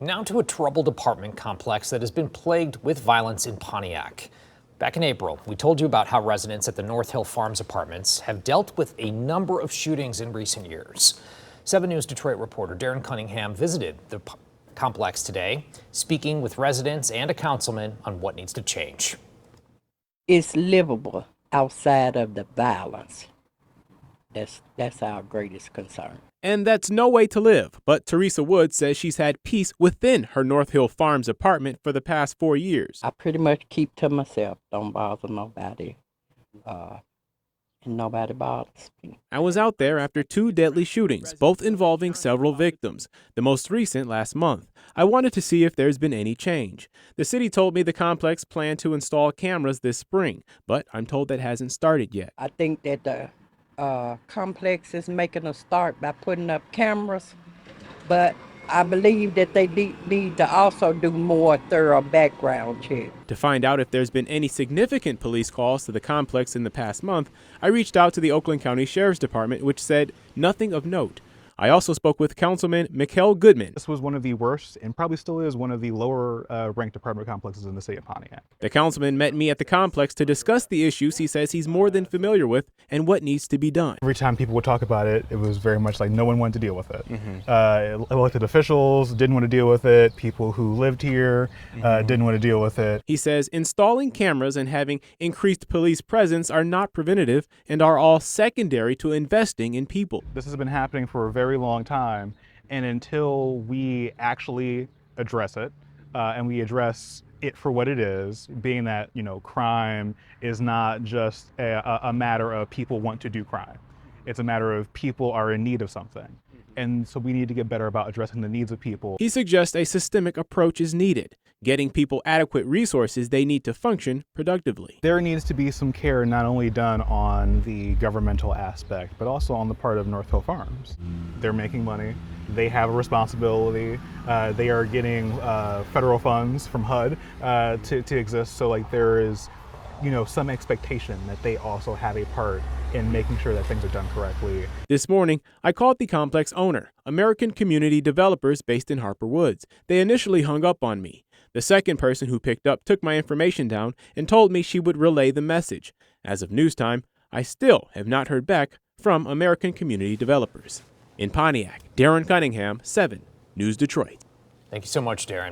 Now to a troubled apartment complex that has been plagued with violence in Pontiac. Back in April, we told you about how residents at the North Hill Farms apartments have dealt with a number of shootings in recent years. 7 News Detroit reporter Darren Cunningham visited the complex today, speaking with residents and a councilman on what needs to change. It's livable outside of the violence. That's our greatest concern. And that's no way to live. But Teresa Wood says she's had peace within her North Hill Farms apartment for the past 4 years. I pretty much keep to myself. Don't bother nobody. And nobody bothers me. I was out there after 2 deadly shootings, both involving several victims, the most recent last month. I wanted to see if there's been any change. The city told me the complex planned to install cameras this spring, but I'm told that hasn't started yet. I think that the complex is making a start by putting up cameras, but I believe that they need to also do more thorough background check. To find out if there's been any significant police calls to the complex in the past month, I reached out to the Oakland County Sheriff's Department, which said nothing of note. I also spoke with Councilman Mikkel Goodman. This was one of the worst and probably still is one of the lower ranked apartment complexes in the city of Pontiac. The councilman met me at the complex to discuss the issues he says he's more than familiar with and what needs to be done. Every time people would talk about it, it was very much like no one wanted to deal with it. Elected officials didn't want to deal with it. People who lived here didn't want to deal with it. He says installing cameras and having increased police presence are not preventative and are all secondary to investing in people. This has been happening for a very long time, and until we actually address it and we address it for what it is, being that, you know, crime is not just a matter of people want to do crime. It's a matter of people are in need of something. And so we need to get better about addressing the needs of people. He suggests a systemic approach is needed, getting people adequate resources they need to function productively. There needs to be some care not only done on the governmental aspect, but also on the part of North Hill Farms. They're making money. They have a responsibility. They are getting federal funds from HUD to exist. So like there is, you know, some expectation that they also have a part in making sure that things are done correctly. This morning, I called the complex owner, American Community Developers based in Harper Woods. They initially hung up on me. The second person who picked up took my information down and told me she would relay the message. As of news time, I still have not heard back from American Community Developers. In Pontiac, Darren Cunningham, 7 News Detroit. Thank you so much, Darren.